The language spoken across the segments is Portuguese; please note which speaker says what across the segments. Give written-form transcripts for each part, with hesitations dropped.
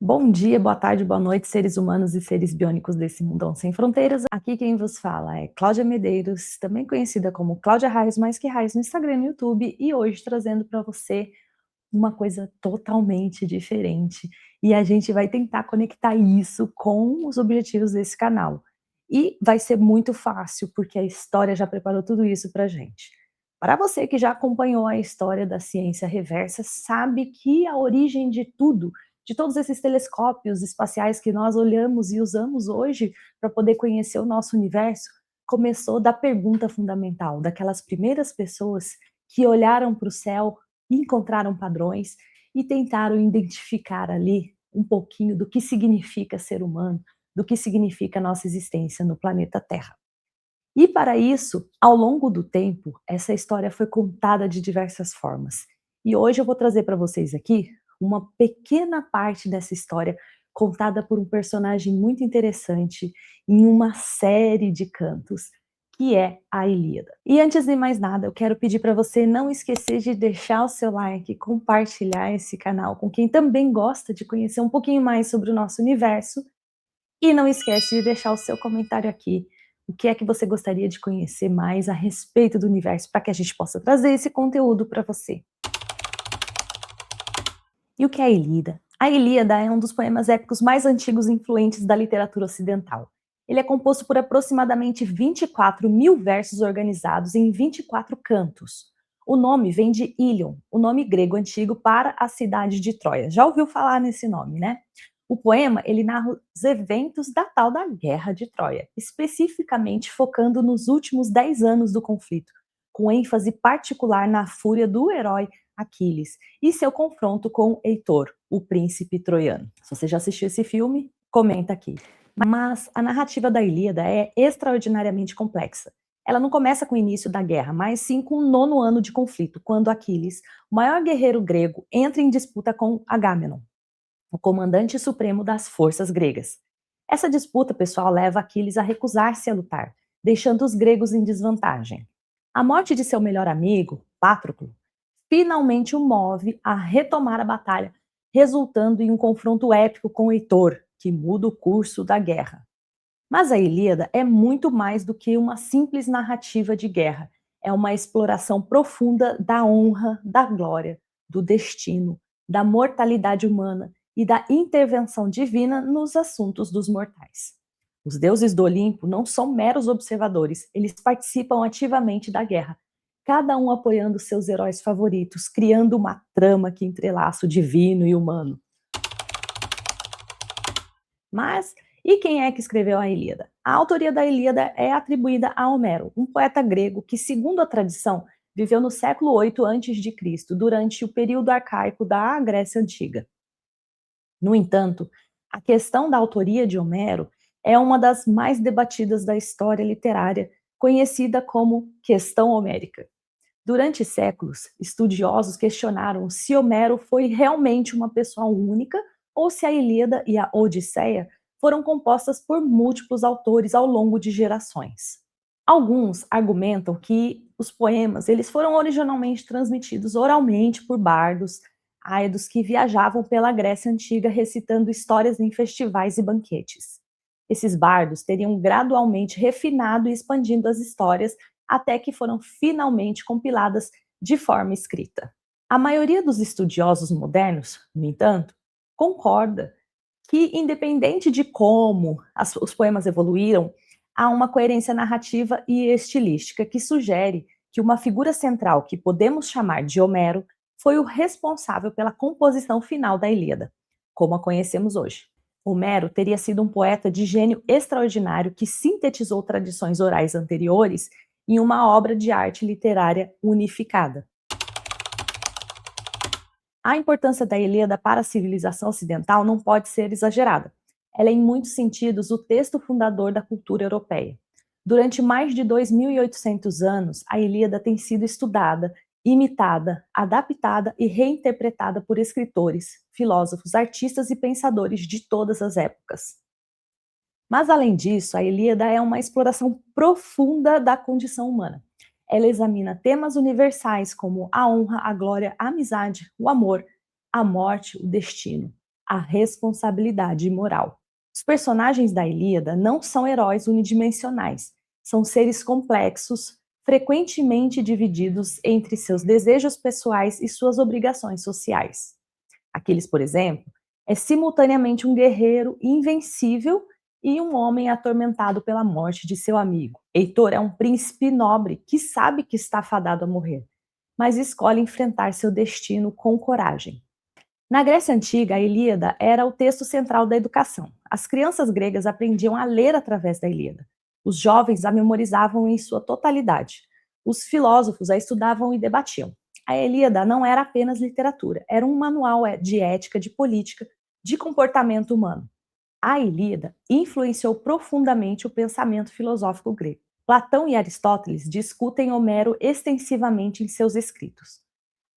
Speaker 1: Bom dia, boa tarde, boa noite, seres humanos e seres biônicos desse mundão sem fronteiras. Aqui quem vos fala é Cláudia Medeiros, também conhecida como Cláudia Raios Mais Que Raios no Instagram e no YouTube, e hoje trazendo para você uma coisa totalmente diferente. E a gente vai tentar conectar isso com os objetivos desse canal. E vai ser muito fácil, porque a história já preparou tudo isso para gente. Para você que já acompanhou a história da ciência reversa, sabe que a origem de tudo, de todos esses telescópios espaciais que nós olhamos e usamos hoje para poder conhecer o nosso universo, começou da pergunta fundamental, daquelas primeiras pessoas que olharam para o céu, encontraram padrões e tentaram identificar ali um pouquinho do que significa ser humano, do que significa a nossa existência no planeta Terra. E para isso, ao longo do tempo, essa história foi contada de diversas formas. E hoje eu vou trazer para vocês aqui uma pequena parte dessa história contada por um personagem muito interessante em uma série de cantos, que é a Ilíada. E antes de mais nada, eu quero pedir para você não esquecer de deixar o seu like, compartilhar esse canal com quem também gosta de conhecer um pouquinho mais sobre o nosso universo e não esquece de deixar o seu comentário aqui. O que é que você gostaria de conhecer mais a respeito do universo para que a gente possa trazer esse conteúdo para você? E o que é a Ilíada? A Ilíada é um dos poemas épicos mais antigos e influentes da literatura ocidental. Ele é composto por aproximadamente 24 mil versos organizados em 24 cantos. O nome vem de Ílion, o nome grego antigo para a cidade de Troia. Já ouviu falar nesse nome, né? O poema, ele narra os eventos da tal da Guerra de Troia, especificamente focando nos últimos 10 anos do conflito, com ênfase particular na fúria do herói Aquiles e seu confronto com Heitor, o príncipe troiano. Se você já assistiu esse filme, comenta aqui. Mas a narrativa da Ilíada é extraordinariamente complexa. Ela não começa com o início da guerra, mas sim com o 9º ano de conflito, quando Aquiles, o maior guerreiro grego, entra em disputa com Agamenon, o comandante supremo das forças gregas. Essa disputa, pessoal, leva Aquiles a recusar-se a lutar, deixando os gregos em desvantagem. A morte de seu melhor amigo, Patroclo, finalmente o move a retomar a batalha, resultando em um confronto épico com Heitor, que muda o curso da guerra. Mas a Ilíada é muito mais do que uma simples narrativa de guerra. É uma exploração profunda da honra, da glória, do destino, da mortalidade humana e da intervenção divina nos assuntos dos mortais. Os deuses do Olimpo não são meros observadores, eles participam ativamente da guerra, cada um apoiando seus heróis favoritos, criando uma trama que entrelaça o divino e o humano. Mas e quem é que escreveu a Ilíada? A autoria da Ilíada é atribuída a Homero, um poeta grego que, segundo a tradição, viveu no século 8 a.C., durante o período arcaico da Grécia Antiga. No entanto, a questão da autoria de Homero é uma das mais debatidas da história literária, conhecida como questão homérica. Durante séculos, estudiosos questionaram se Homero foi realmente uma pessoa única ou se a Ilíada e a Odisseia foram compostas por múltiplos autores ao longo de gerações. Alguns argumentam que os poemas eles foram originalmente transmitidos oralmente por bardos, áedos que viajavam pela Grécia Antiga recitando histórias em festivais e banquetes. Esses bardos teriam gradualmente refinado e expandindo as histórias até que foram finalmente compiladas de forma escrita. A maioria dos estudiosos modernos, no entanto, concorda que, independente de como os poemas evoluíram, há uma coerência narrativa e estilística que sugere que uma figura central, que podemos chamar de Homero, foi o responsável pela composição final da Ilíada, como a conhecemos hoje. Homero teria sido um poeta de gênio extraordinário que sintetizou tradições orais anteriores em uma obra de arte literária unificada. A importância da Ilíada para a civilização ocidental não pode ser exagerada. Ela é, em muitos sentidos, o texto fundador da cultura europeia. Durante mais de 2.800 anos, a Ilíada tem sido estudada, imitada, adaptada e reinterpretada por escritores, filósofos, artistas e pensadores de todas as épocas. Mas, além disso, a Ilíada é uma exploração profunda da condição humana. Ela examina temas universais como a honra, a glória, a amizade, o amor, a morte, o destino, a responsabilidade moral. Os personagens da Ilíada não são heróis unidimensionais, são seres complexos, frequentemente divididos entre seus desejos pessoais e suas obrigações sociais. Aquiles, por exemplo, é simultaneamente um guerreiro invencível e um homem atormentado pela morte de seu amigo. Heitor é um príncipe nobre que sabe que está fadado a morrer, mas escolhe enfrentar seu destino com coragem. Na Grécia Antiga, a Ilíada era o texto central da educação. As crianças gregas aprendiam a ler através da Ilíada. Os jovens a memorizavam em sua totalidade. Os filósofos a estudavam e debatiam. A Ilíada não era apenas literatura, era um manual de ética, de política, de comportamento humano. A Ilíada influenciou profundamente o pensamento filosófico grego. Platão e Aristóteles discutem Homero extensivamente em seus escritos.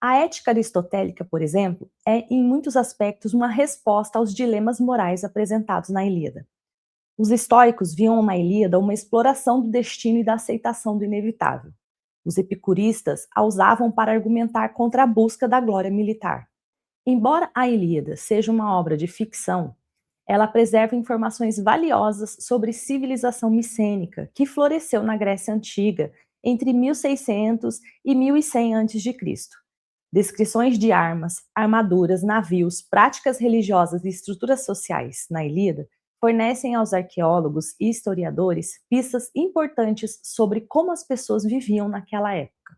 Speaker 1: A ética aristotélica, por exemplo, é, em muitos aspectos, uma resposta aos dilemas morais apresentados na Ilíada. Os estoicos viam na Ilíada uma exploração do destino e da aceitação do inevitável. Os epicuristas a usavam para argumentar contra a busca da glória militar. Embora a Ilíada seja uma obra de ficção, ela preserva informações valiosas sobre civilização micênica, que floresceu na Grécia Antiga entre 1600 e 1100 a.C. Descrições de armas, armaduras, navios, práticas religiosas e estruturas sociais na Ilíada fornecem aos arqueólogos e historiadores pistas importantes sobre como as pessoas viviam naquela época.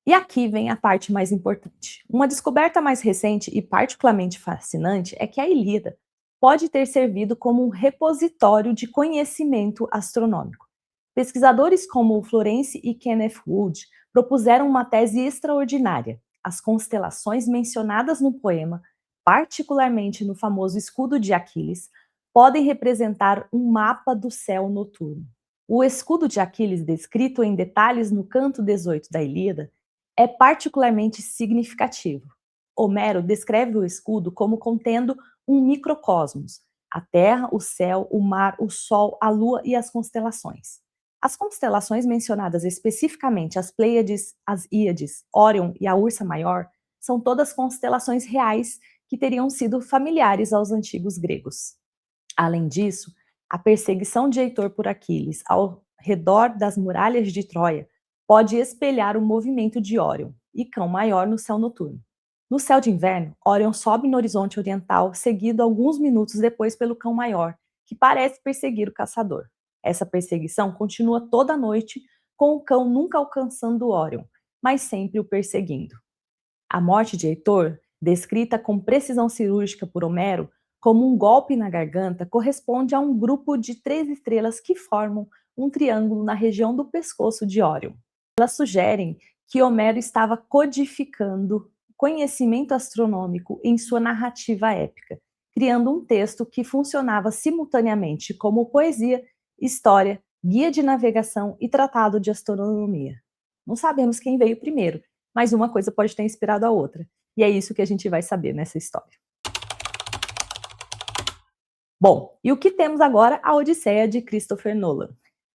Speaker 1: E aqui vem a parte mais importante. Uma descoberta mais recente e particularmente fascinante é que a Ilíada pode ter servido como um repositório de conhecimento astronômico. Pesquisadores como Florence e Kenneth Wood propuseram uma tese extraordinária. As constelações mencionadas no poema, particularmente no famoso escudo de Aquiles, podem representar um mapa do céu noturno. O escudo de Aquiles, descrito em detalhes no canto 18 da Ilíada, é particularmente significativo. Homero descreve o escudo como contendo um microcosmos: a terra, o céu, o mar, o sol, a lua e as constelações. As constelações mencionadas especificamente, as Pleiades, as Íades, Órion e a Ursa Maior, são todas constelações reais que teriam sido familiares aos antigos gregos. Além disso, a perseguição de Heitor por Aquiles ao redor das muralhas de Troia pode espelhar o movimento de Órion e Cão Maior no céu noturno. No céu de inverno, Órion sobe no horizonte oriental, seguido alguns minutos depois pelo Cão Maior, que parece perseguir o caçador. Essa perseguição continua toda a noite, com o cão nunca alcançando Órion, mas sempre o perseguindo. A morte de Heitor, descrita com precisão cirúrgica por Homero como um golpe na garganta, corresponde a um grupo de 3 estrelas que formam um triângulo na região do pescoço de Órion. Elas sugerem que Homero estava codificando conhecimento astronômico em sua narrativa épica, criando um texto que funcionava simultaneamente como poesia, história, guia de navegação e tratado de astronomia. Não sabemos quem veio primeiro, mas uma coisa pode ter inspirado a outra. E é isso que a gente vai saber nessa história. Bom, e o que temos agora? A Odisseia de Christopher Nolan.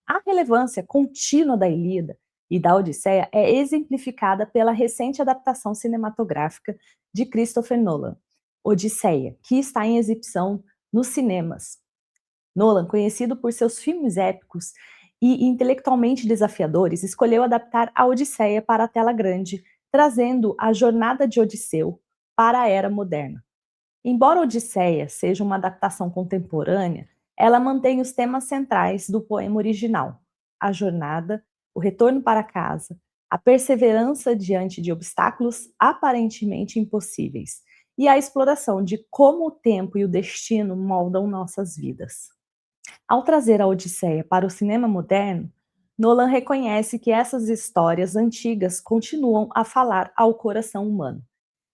Speaker 1: A relevância contínua da Ilíada e da Odisseia é exemplificada pela recente adaptação cinematográfica de Christopher Nolan, Odisseia, que está em exibição nos cinemas. Nolan, conhecido por seus filmes épicos e intelectualmente desafiadores, escolheu adaptar a Odisseia para a tela grande, trazendo a jornada de Odisseu para a era moderna. Embora Odisseia seja uma adaptação contemporânea, ela mantém os temas centrais do poema original: a jornada, o retorno para casa, a perseverança diante de obstáculos aparentemente impossíveis e a exploração de como o tempo e o destino moldam nossas vidas. Ao trazer a Odisseia para o cinema moderno, Nolan reconhece que essas histórias antigas continuam a falar ao coração humano.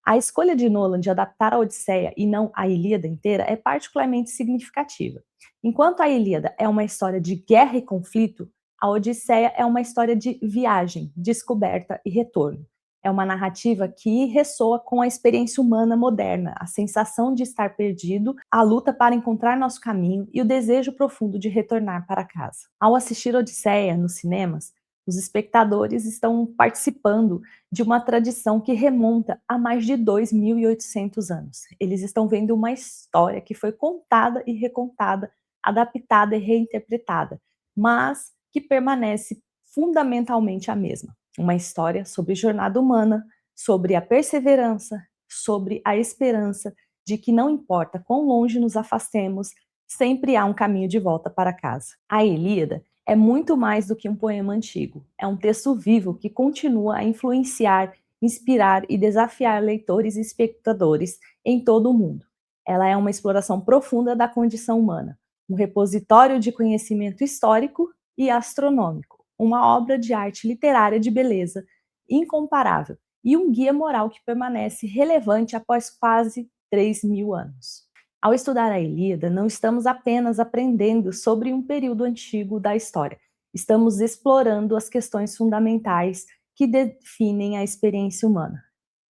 Speaker 1: A escolha de Nolan de adaptar a Odisseia e não a Ilíada inteira é particularmente significativa. Enquanto a Ilíada é uma história de guerra e conflito, a Odisseia é uma história de viagem, descoberta e retorno. É uma narrativa que ressoa com a experiência humana moderna, a sensação de estar perdido, a luta para encontrar nosso caminho e o desejo profundo de retornar para casa. Ao assistir Odisseia nos cinemas, Os espectadores estão participando de uma tradição que remonta a mais de 2.800 anos. Eles estão vendo uma história que foi contada e recontada, adaptada e reinterpretada, mas que permanece fundamentalmente a mesma. Uma história sobre jornada humana, sobre a perseverança, sobre a esperança de que não importa quão longe nos afastemos, sempre há um caminho de volta para casa. A Ilíada é muito mais do que um poema antigo. É um texto vivo que continua a influenciar, inspirar e desafiar leitores e espectadores em todo o mundo. Ela é uma exploração profunda da condição humana, um repositório de conhecimento histórico e astronômico, uma obra de arte literária de beleza incomparável e um guia moral que permanece relevante após quase 3.000 anos. Ao estudar a Ilíada, não estamos apenas aprendendo sobre um período antigo da história, estamos explorando as questões fundamentais que definem a experiência humana.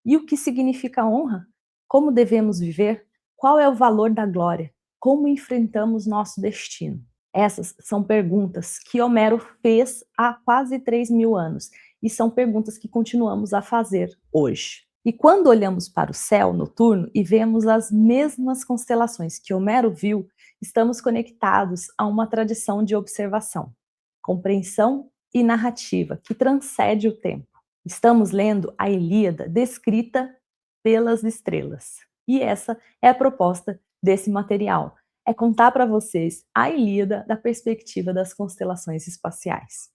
Speaker 1: E o que significa honra? Como devemos viver? Qual é o valor da glória? Como enfrentamos nosso destino? Essas são perguntas que Homero fez há quase 3.000 anos e são perguntas que continuamos a fazer hoje. E quando olhamos para o céu noturno e vemos as mesmas constelações que Homero viu, estamos conectados a uma tradição de observação, compreensão e narrativa que transcende o tempo. Estamos lendo a Ilíada descrita pelas estrelas. E essa é a proposta desse material, é contar para vocês a Ilíada da perspectiva das constelações espaciais.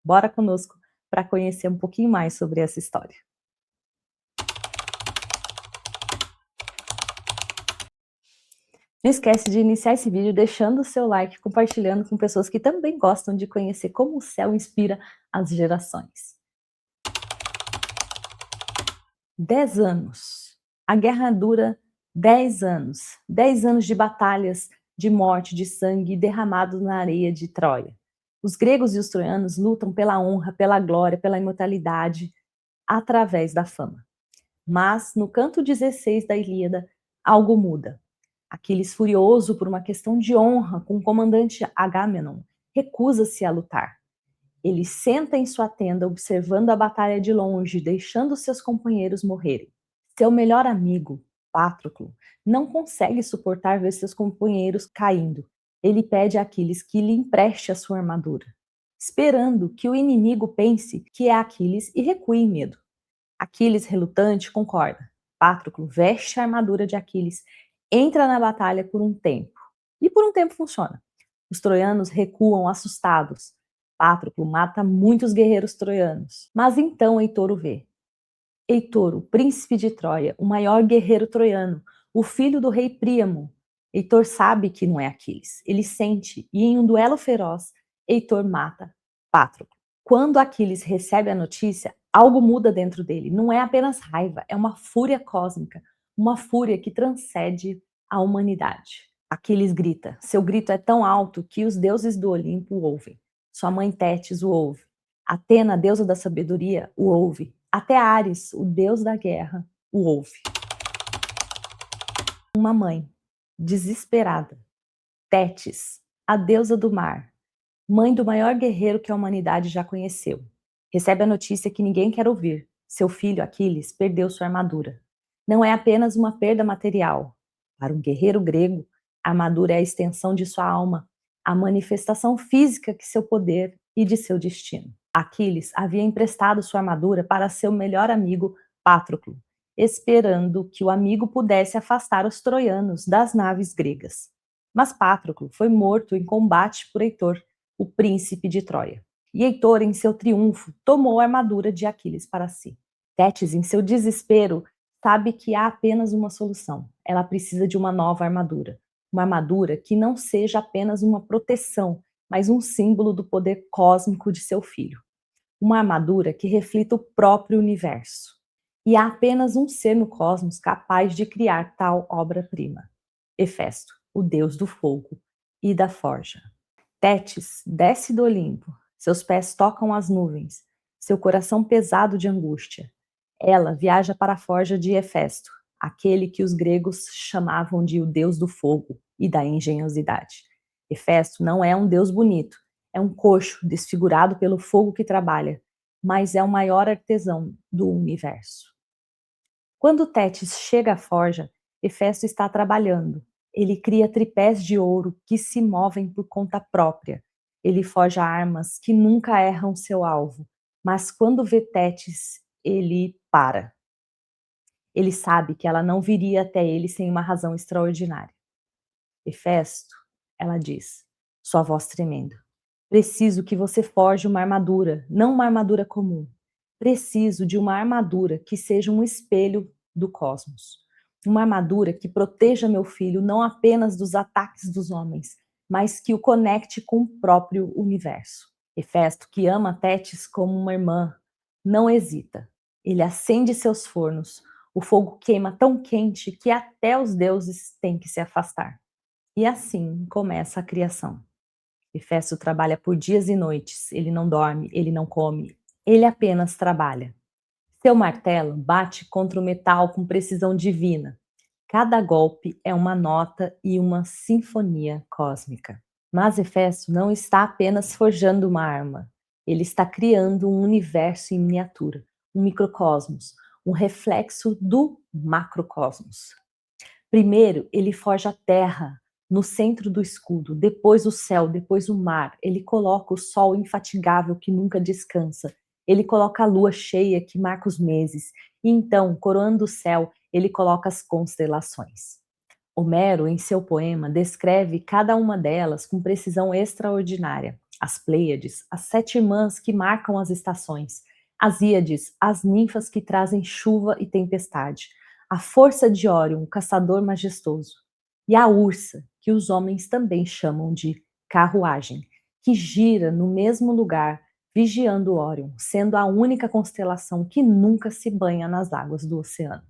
Speaker 1: Bora conosco para conhecer um pouquinho mais sobre essa história. Não esquece de iniciar esse vídeo deixando o seu like, compartilhando com pessoas que também gostam de conhecer como o céu inspira as gerações. 10 anos. A guerra dura 10 anos. 10 anos de batalhas, de morte, de sangue derramado na areia de Troia. Os gregos e os troianos lutam pela honra, pela glória, pela imortalidade, através da fama. Mas, no canto 16 da Ilíada, algo muda. Aquiles, furioso por uma questão de honra com o comandante Agamenon, recusa-se a lutar. Ele senta em sua tenda observando a batalha de longe, deixando seus companheiros morrerem. Seu melhor amigo, Patroclo, não consegue suportar ver seus companheiros caindo. Ele pede a Aquiles que lhe empreste a sua armadura, esperando que o inimigo pense que é Aquiles e recue em medo. Aquiles, relutante, concorda. Patroclo veste a armadura de Aquiles, entra na batalha por um tempo. E por um tempo funciona. Os troianos recuam assustados. Patroclo mata muitos guerreiros troianos. Mas então Heitor o vê. Heitor, o príncipe de Troia, o maior guerreiro troiano, o filho do rei Príamo. Heitor sabe que não é Aquiles. Ele sente, e em um duelo feroz, Heitor mata Patroclo. Quando Aquiles recebe a notícia, algo muda dentro dele. Não é apenas raiva, é uma fúria cósmica, uma fúria que transcende a humanidade. Aquiles grita. Seu grito é tão alto que os deuses do Olimpo o ouvem. Sua mãe Tétis o ouve. Atena, deusa da sabedoria, o ouve. Até Ares, o deus da guerra, o ouve. Uma mãe, desesperada. Tétis, a deusa do mar, mãe do maior guerreiro que a humanidade já conheceu, recebe a notícia que ninguém quer ouvir. Seu filho, Aquiles, perdeu sua armadura. Não é apenas uma perda material. Para um guerreiro grego, a armadura é a extensão de sua alma, a manifestação física de seu poder e de seu destino. Aquiles havia emprestado sua armadura para seu melhor amigo, Patroclo, esperando que o amigo pudesse afastar os troianos das naves gregas. Mas Patroclo foi morto em combate por Heitor, o príncipe de Troia. E Heitor, em seu triunfo, tomou a armadura de Aquiles para si. Tétis, em seu desespero, sabe que há apenas uma solução. Ela precisa de uma nova armadura. Uma armadura que não seja apenas uma proteção, mas um símbolo do poder cósmico de seu filho. Uma armadura que reflita o próprio universo. E há apenas um ser no cosmos capaz de criar tal obra-prima. Hefesto, o deus do fogo e da forja. Tétis desce do Olimpo, seus pés tocam as nuvens, seu coração pesado de angústia. Ela viaja para a forja de Hefesto, aquele que os gregos chamavam de o deus do fogo e da engenhosidade. Hefesto não é um deus bonito, É um coxo desfigurado pelo fogo que trabalha, mas é o maior artesão do universo. Quando Tétis chega à forja, Hefesto está trabalhando. Ele cria tripés de ouro que se movem por conta própria. Ele forja armas que nunca erram seu alvo, mas quando vê Tétis, ele para. Ele sabe que ela não viria até ele sem uma razão extraordinária. Hefesto, ela diz, sua voz tremendo. Preciso que você forje uma armadura, não uma armadura comum. Preciso de uma armadura que seja um espelho do cosmos. Uma armadura que proteja meu filho não apenas dos ataques dos homens, mas que o conecte com o próprio universo. Hefesto, que ama Tétis como uma irmã, não hesita. Ele acende seus fornos. O fogo queima tão quente que até os deuses têm que se afastar. E assim começa a criação. Hefesto trabalha por dias e noites, ele não dorme, ele não come, ele apenas trabalha. Seu martelo bate contra o metal com precisão divina. Cada golpe é uma nota e uma sinfonia cósmica. Mas Hefesto não está apenas forjando uma arma, ele está criando um universo em miniatura, um microcosmos, um reflexo do macrocosmos. Primeiro, ele forja a terra no centro do escudo, depois o céu, depois o mar. Ele coloca o sol infatigável que nunca descansa. Ele coloca a lua cheia que marca os meses. E então, coroando o céu, ele coloca as constelações. Homero, em seu poema, descreve cada uma delas com precisão extraordinária. As Pleiades, as 7 irmãs que marcam as estações. As Íades, as ninfas que trazem chuva e tempestade. A força de Órion, o caçador majestoso. E a Ursa, que os homens também chamam de carruagem, que gira no mesmo lugar, vigiando Órion, sendo a única constelação que nunca se banha nas águas do oceano.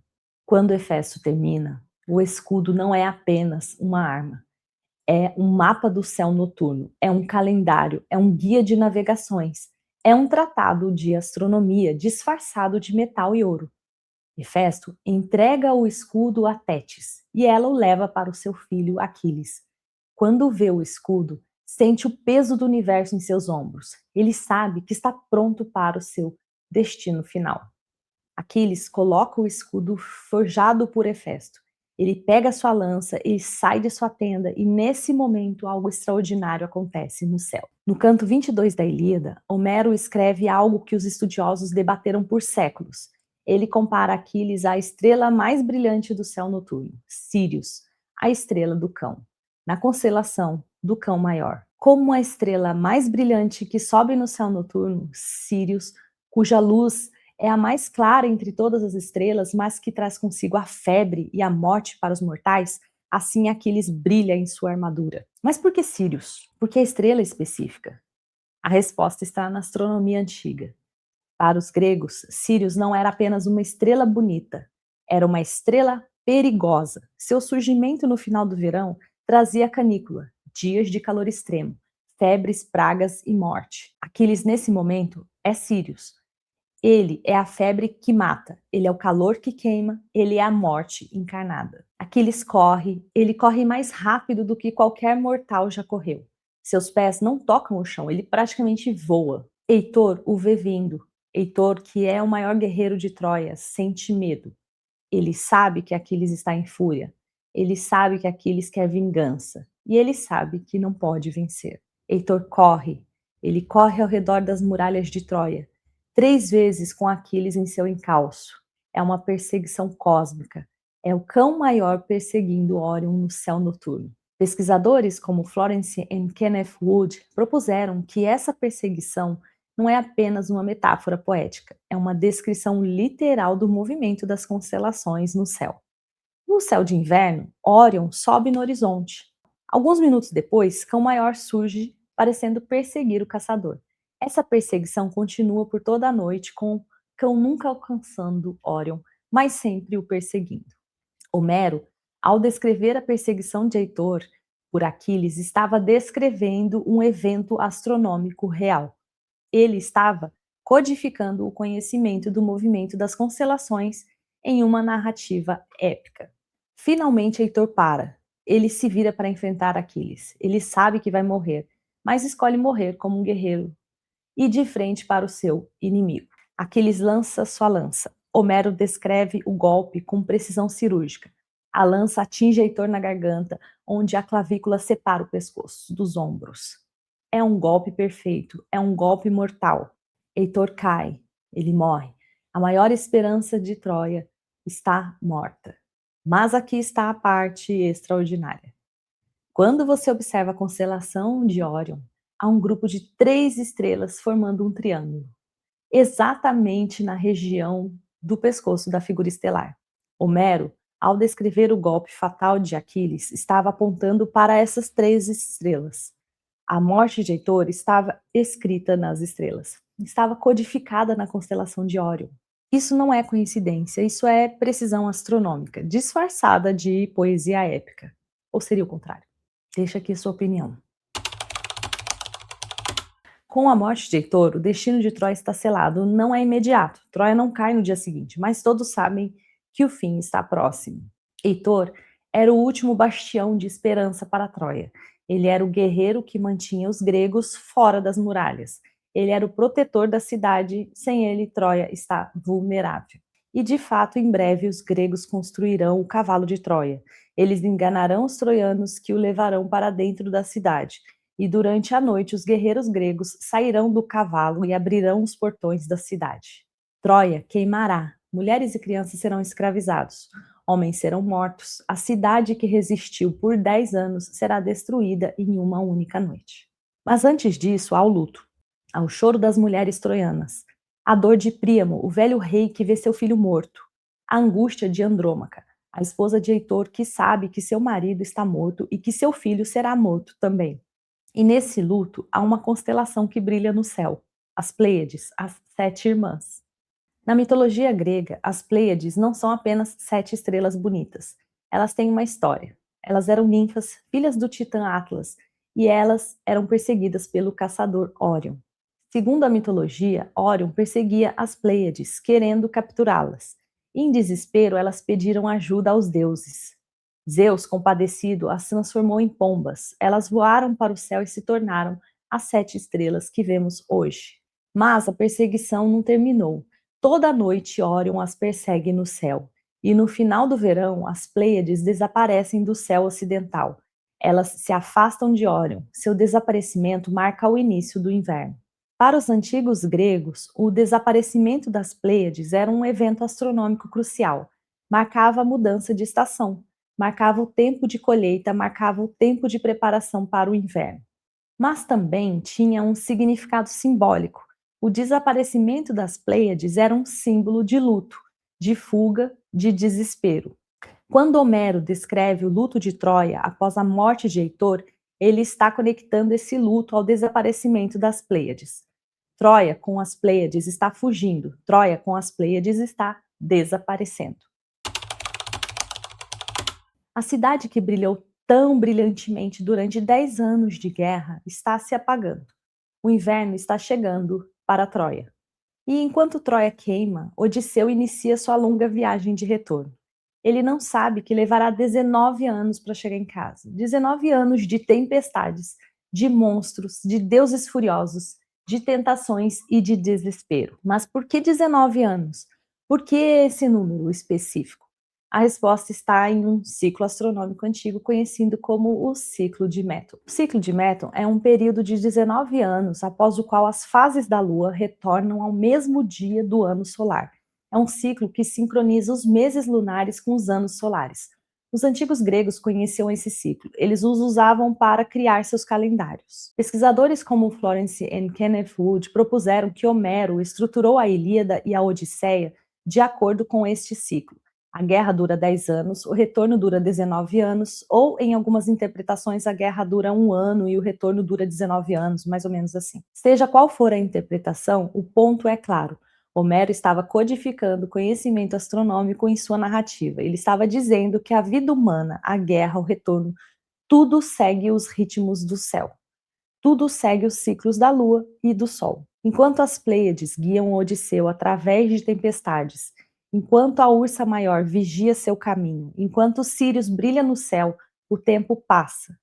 Speaker 1: Quando Hefesto termina, o escudo não é apenas uma arma. É um mapa do céu noturno, é um calendário, é um guia de navegações, é um tratado de astronomia disfarçado de metal e ouro. Hefesto entrega o escudo a Tétis e ela o leva para o seu filho Aquiles. Quando vê o escudo, sente o peso do universo em seus ombros. Ele sabe que está pronto para o seu destino final. Aquiles coloca o escudo forjado por Hefesto. Ele pega sua lança, ele sai de sua tenda e nesse momento algo extraordinário acontece no céu. No canto 22 da Ilíada, Homero escreve algo que os estudiosos debateram por séculos. Ele compara Aquiles à estrela mais brilhante do céu noturno, Sírius, a estrela do cão, na constelação do cão maior. Como a estrela mais brilhante que sobe no céu noturno, Sírius, cuja luz é a mais clara entre todas as estrelas, mas que traz consigo a febre e a morte para os mortais, assim Aquiles brilha em sua armadura. Mas por que Sírius? Por que a estrela específica? A resposta está na astronomia antiga. Para os gregos, Sírius não era apenas uma estrela bonita, era uma estrela perigosa. Seu surgimento no final do verão trazia canícula, dias de calor extremo, febres, pragas e morte. Aquiles, nesse momento, é Sírius. Ele é a febre que mata, ele é o calor que queima, ele é a morte encarnada. Aquiles corre, ele corre mais rápido do que qualquer mortal já correu. Seus pés não tocam o chão, ele praticamente voa. Heitor o vê vindo. Heitor, que é o maior guerreiro de Troia, sente medo. Ele sabe que Aquiles está em fúria. Ele sabe que Aquiles quer vingança. E ele sabe que não pode vencer. Heitor corre. Ele corre ao redor das muralhas de Troia. 3 vezes com Aquiles em seu encalço. É uma perseguição cósmica. É o cão maior perseguindo Órion no céu noturno. Pesquisadores como Florence e Kenneth Wood propuseram que essa perseguição não é apenas uma metáfora poética, é uma descrição literal do movimento das constelações no céu. No céu de inverno, Órion sobe no horizonte. Alguns minutos depois, Cão Maior surge, parecendo perseguir o caçador. Essa perseguição continua por toda a noite, com Cão nunca alcançando Órion, mas sempre o perseguindo. Homero, ao descrever a perseguição de Heitor por Aquiles, estava descrevendo um evento astronômico real. Ele estava codificando o conhecimento do movimento das constelações em uma narrativa épica. Finalmente Heitor para. Ele se vira para enfrentar Aquiles. Ele sabe que vai morrer, mas escolhe morrer como um guerreiro e de frente para o seu inimigo. Aquiles lança sua lança. Homero descreve o golpe com precisão cirúrgica. A lança atinge Heitor na garganta, onde a clavícula separa o pescoço dos ombros. É um golpe perfeito, é um golpe mortal. Heitor cai, ele morre. A maior esperança de Troia está morta. Mas aqui está a parte extraordinária. Quando você observa a constelação de Órion, há um grupo de 3 estrelas formando um triângulo, exatamente na região do pescoço da figura estelar. Homero, ao descrever o golpe fatal de Aquiles, estava apontando para essas 3 estrelas. A morte de Heitor estava escrita nas estrelas, estava codificada na constelação de Órion. Isso não é coincidência, isso é precisão astronômica, disfarçada de poesia épica. Ou seria o contrário? Deixa aqui sua opinião. Com a morte de Heitor, o destino de Troia está selado. Não é imediato. Troia não cai no dia seguinte, mas todos sabem que o fim está próximo. Heitor era o último bastião de esperança para Troia. Ele era o guerreiro que mantinha os gregos fora das muralhas. Ele era o protetor da cidade. Sem ele, Troia está vulnerável. E de fato, em breve, os gregos construirão o cavalo de Troia. Eles enganarão os troianos que o levarão para dentro da cidade. E durante a noite os guerreiros gregos sairão do cavalo e abrirão os portões da cidade. Troia queimará, mulheres e crianças serão escravizados, homens serão mortos, a cidade que resistiu por 10 anos será destruída em uma única noite. Mas antes disso há o luto, há o choro das mulheres troianas, a dor de Príamo, o velho rei que vê seu filho morto, a angústia de Andrômaca, a esposa de Heitor que sabe que seu marido está morto e que seu filho será morto também. E nesse luto há uma constelação que brilha no céu, as Pleiades, as 7 irmãs. Na mitologia grega, as Pleiades não são apenas 7 estrelas bonitas. Elas têm uma história. Elas eram ninfas, filhas do titã Atlas, e elas eram perseguidas pelo caçador Órion. Segundo a mitologia, Órion perseguia as Pleiades, querendo capturá-las. Em desespero, elas pediram ajuda aos deuses. Zeus, compadecido, as transformou em pombas. Elas voaram para o céu e se tornaram as 7 estrelas que vemos hoje. Mas a perseguição não terminou. Toda noite Órion as persegue no céu. E no final do verão, as Pleiades desaparecem do céu ocidental. Elas se afastam de Órion. Seu desaparecimento marca o início do inverno. Para os antigos gregos, o desaparecimento das Pleiades era um evento astronômico crucial. Marcava a mudança de estação. Marcava o tempo de colheita, marcava o tempo de preparação para o inverno. Mas também tinha um significado simbólico. O desaparecimento das Pleiades era um símbolo de luto, de fuga, de desespero. Quando Homero descreve o luto de Troia após a morte de Heitor, ele está conectando esse luto ao desaparecimento das Pleiades. Troia com as Pleiades está fugindo, Troia com as Pleiades está desaparecendo. A cidade que brilhou tão brilhantemente durante 10 anos de guerra está se apagando. O inverno está chegando para Troia. E enquanto Troia queima, Odisseu inicia sua longa viagem de retorno. Ele não sabe que levará 19 anos para chegar em casa. 19 anos de tempestades, de monstros, de deuses furiosos, de tentações e de desespero. Mas por que 19 anos? Por que esse número específico? A resposta está em um ciclo astronômico antigo conhecido como o ciclo de Méton. O ciclo de Méton é um período de 19 anos após o qual as fases da Lua retornam ao mesmo dia do ano solar. É um ciclo que sincroniza os meses lunares com os anos solares. Os antigos gregos conheciam esse ciclo. Eles os usavam para criar seus calendários. Pesquisadores como Florence e Kenneth Wood propuseram que Homero estruturou a Ilíada e a Odisseia de acordo com este ciclo. A guerra dura 10 anos, o retorno dura 19 anos, ou em algumas interpretações a guerra dura 1 ano e o retorno dura 19 anos, mais ou menos assim. Seja qual for a interpretação, o ponto é claro. Homero estava codificando conhecimento astronômico em sua narrativa. Ele estava dizendo que a vida humana, a guerra, o retorno, tudo segue os ritmos do céu. Tudo segue os ciclos da Lua e do Sol. Enquanto as Pleiades guiam Odisseu através de tempestades, enquanto a Ursa Maior vigia seu caminho, enquanto Sírius brilha no céu, o tempo passa.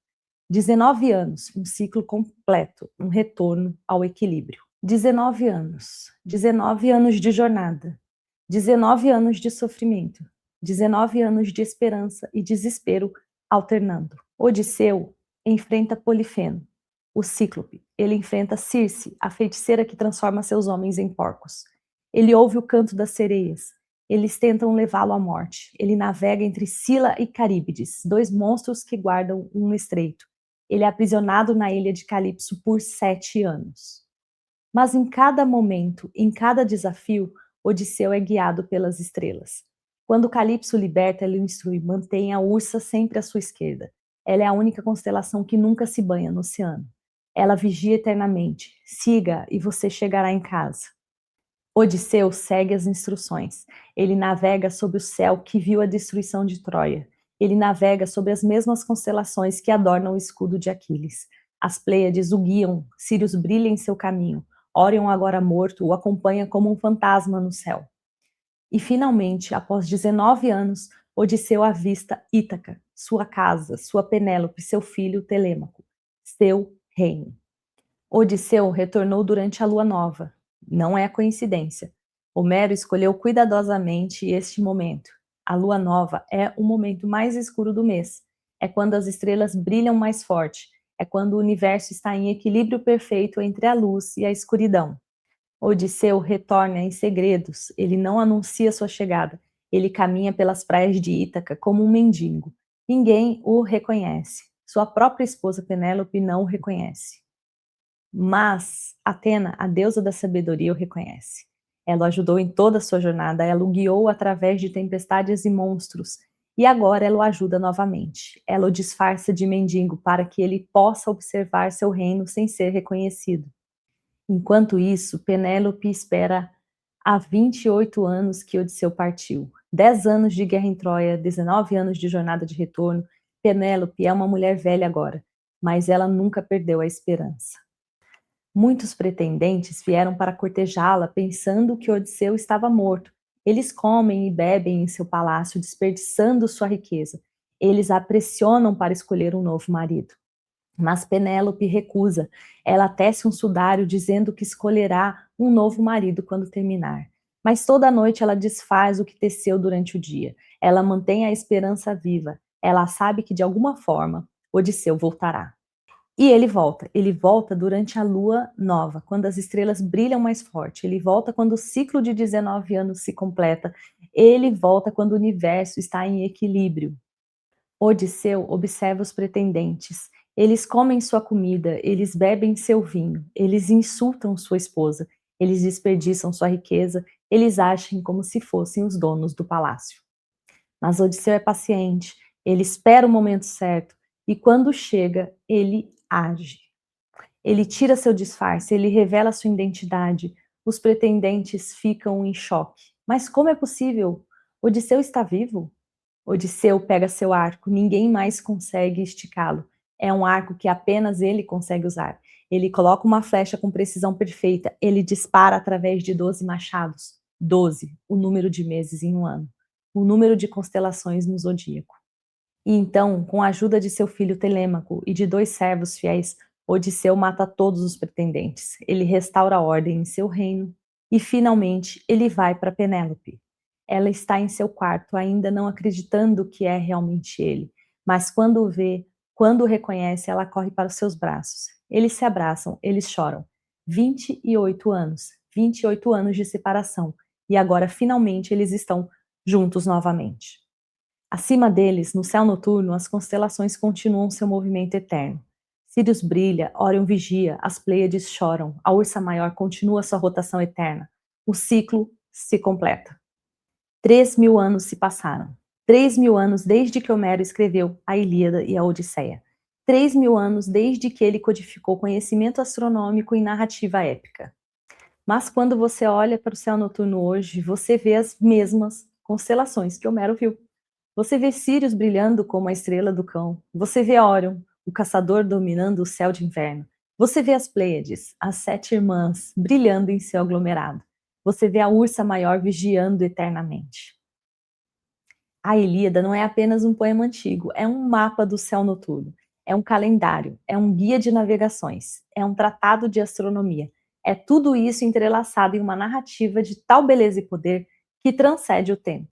Speaker 1: 19 anos, um ciclo completo, um retorno ao equilíbrio. 19 anos de jornada, 19 anos de sofrimento, 19 anos de esperança e desespero alternando. Odisseu enfrenta Polifemo, o cíclope. Ele enfrenta Circe, a feiticeira que transforma seus homens em porcos. Ele ouve o canto das sereias. Eles tentam levá-lo à morte. Ele navega entre Sila e Caríbides, dois monstros que guardam um estreito. Ele é aprisionado na ilha de Calipso por 7 anos. Mas em cada momento, em cada desafio, Odisseu é guiado pelas estrelas. Quando Calipso liberta, ele o instrui: mantenha a Ursa sempre à sua esquerda. Ela é a única constelação que nunca se banha no oceano. Ela vigia eternamente. Siga e você chegará em casa. Odisseu segue as instruções. Ele navega sob o céu que viu a destruição de Troia. Ele navega sob as mesmas constelações que adornam o escudo de Aquiles. As Pleiades o guiam, Sírios brilha em seu caminho. Órion, agora morto, o acompanha como um fantasma no céu. E finalmente, após 19 anos, Odisseu avista Ítaca, sua casa, sua Penélope, seu filho Telêmaco, seu reino. Odisseu retornou durante a lua nova. Não é coincidência. Homero escolheu cuidadosamente este momento. A lua nova é o momento mais escuro do mês. É quando as estrelas brilham mais forte. É quando o universo está em equilíbrio perfeito entre a luz e a escuridão. Odisseu retorna em segredos. Ele não anuncia sua chegada. Ele caminha pelas praias de Ítaca como um mendigo. Ninguém o reconhece. Sua própria esposa Penélope não o reconhece. Mas Atena, a deusa da sabedoria, o reconhece. Ela o ajudou em toda a sua jornada, ela o guiou através de tempestades e monstros, e agora ela o ajuda novamente. Ela o disfarça de mendigo para que ele possa observar seu reino sem ser reconhecido. Enquanto isso, Penélope espera há 28 anos que Odisseu partiu. 10 anos de guerra em Troia, 19 anos de jornada de retorno. Penélope é uma mulher velha agora, mas ela nunca perdeu a esperança. Muitos pretendentes vieram para cortejá-la, pensando que Odisseu estava morto. Eles comem e bebem em seu palácio, desperdiçando sua riqueza. Eles a pressionam para escolher um novo marido. Mas Penélope recusa. Ela tece um sudário dizendo que escolherá um novo marido quando terminar. Mas toda noite ela desfaz o que teceu durante o dia. Ela mantém a esperança viva. Ela sabe que de alguma forma Odisseu voltará. E ele volta durante a lua nova, quando as estrelas brilham mais forte, ele volta quando o ciclo de 19 anos se completa, ele volta quando o universo está em equilíbrio. Odisseu observa os pretendentes, eles comem sua comida, eles bebem seu vinho, eles insultam sua esposa, eles desperdiçam sua riqueza, eles agem como se fossem os donos do palácio. Mas Odisseu é paciente, ele espera o momento certo, e quando chega, ele age. Ele tira seu disfarce, ele revela sua identidade. Os pretendentes ficam em choque. Mas como é possível? Odisseu está vivo? Odisseu pega seu arco, ninguém mais consegue esticá-lo. É um arco que apenas ele consegue usar. Ele coloca uma flecha com precisão perfeita, ele dispara através de 12 machados. 12, o número de meses em um ano. O número de constelações no zodíaco. E então, com a ajuda de seu filho Telêmaco e de 2 servos fiéis, Odisseu mata todos os pretendentes. Ele restaura a ordem em seu reino e, finalmente, ele vai para Penélope. Ela está em seu quarto, ainda não acreditando que é realmente ele. Mas quando o vê, quando o reconhece, ela corre para os seus braços. Eles se abraçam, eles choram. 28 anos de separação. E agora, finalmente, eles estão juntos novamente. Acima deles, no céu noturno, as constelações continuam seu movimento eterno. Sírius brilha, Órion vigia, as Pleiades choram, a Ursa Maior continua sua rotação eterna. O ciclo se completa. 3.000 anos se passaram. 3.000 anos desde que Homero escreveu a Ilíada e a Odisseia. 3.000 anos desde que ele codificou conhecimento astronômico em narrativa épica. Mas quando você olha para o céu noturno hoje, você vê as mesmas constelações que Homero viu. Você vê Sírius brilhando como a estrela do cão. Você vê Órion, o caçador dominando o céu de inverno. Você vê as Pleiades, as 7 irmãs, brilhando em seu aglomerado. Você vê a Ursa Maior vigiando eternamente. A Ilíada não é apenas um poema antigo, é um mapa do céu noturno. é um calendário, é um guia de navegações, é um tratado de astronomia. É tudo isso entrelaçado em uma narrativa de tal beleza e poder que transcende o tempo.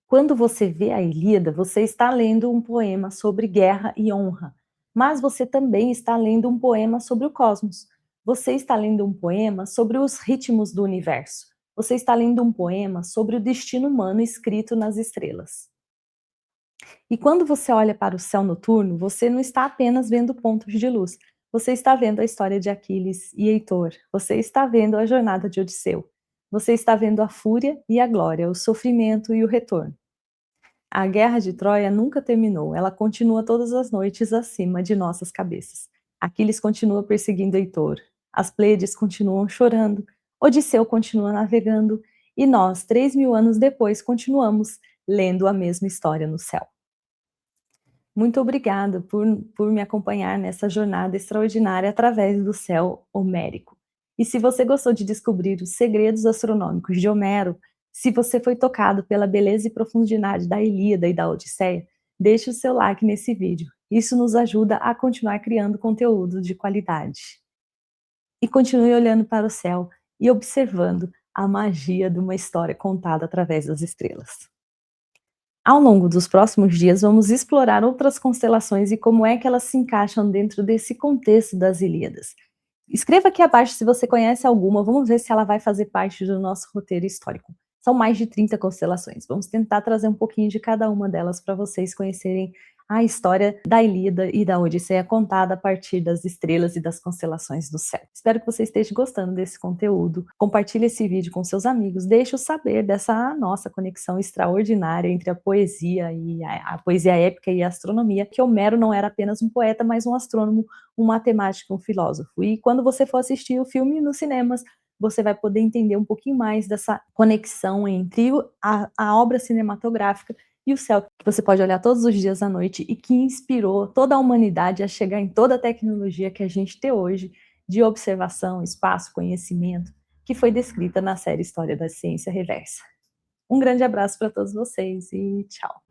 Speaker 1: Quando você vê a Ilíada, você está lendo um poema sobre guerra e honra, mas você também está lendo um poema sobre o cosmos. Você está lendo um poema sobre os ritmos do universo. Você está lendo um poema sobre o destino humano escrito nas estrelas. E quando você olha para o céu noturno, você não está apenas vendo pontos de luz. Você está vendo a história de Aquiles e Heitor. Você está vendo a jornada de Odisseu. Você está vendo a fúria e a glória, o sofrimento e o retorno. A guerra de Troia nunca terminou, ela continua todas as noites acima de nossas cabeças. Aquiles continua perseguindo Heitor, as Pleiades continuam chorando, Odisseu continua navegando, e nós, 3.000 anos depois, continuamos lendo a mesma história no céu. Muito obrigada por me acompanhar nessa jornada extraordinária através do céu homérico. E se você gostou de descobrir os segredos astronômicos de Homero, se você foi tocado pela beleza e profundidade da Ilíada e da Odisseia, deixe o seu like nesse vídeo. Isso nos ajuda a continuar criando conteúdo de qualidade. E continue olhando para o céu e observando a magia de uma história contada através das estrelas. Ao longo dos próximos dias, vamos explorar outras constelações e como é que elas se encaixam dentro desse contexto das Ilíadas. Escreva aqui abaixo se você conhece alguma, vamos ver se ela vai fazer parte do nosso roteiro histórico. São mais de 30 constelações, vamos tentar trazer um pouquinho de cada uma delas para vocês conhecerem a história da Ilíada e da Odisseia contada a partir das estrelas e das constelações do céu. Espero que você esteja gostando desse conteúdo. Compartilhe esse vídeo com seus amigos, deixe-os saber dessa nossa conexão extraordinária entre a poesia e a poesia épica e a astronomia, que Homero não era apenas um poeta, mas um astrônomo, um matemático, um filósofo. E quando você for assistir o filme nos cinemas, você vai poder entender um pouquinho mais dessa conexão entre a obra cinematográfica e o céu, que você pode olhar todos os dias à noite e que inspirou toda a humanidade a chegar em toda a tecnologia que a gente tem hoje de observação, espaço, conhecimento, que foi descrita na série História da Ciência Reversa. Um grande abraço para todos vocês e tchau!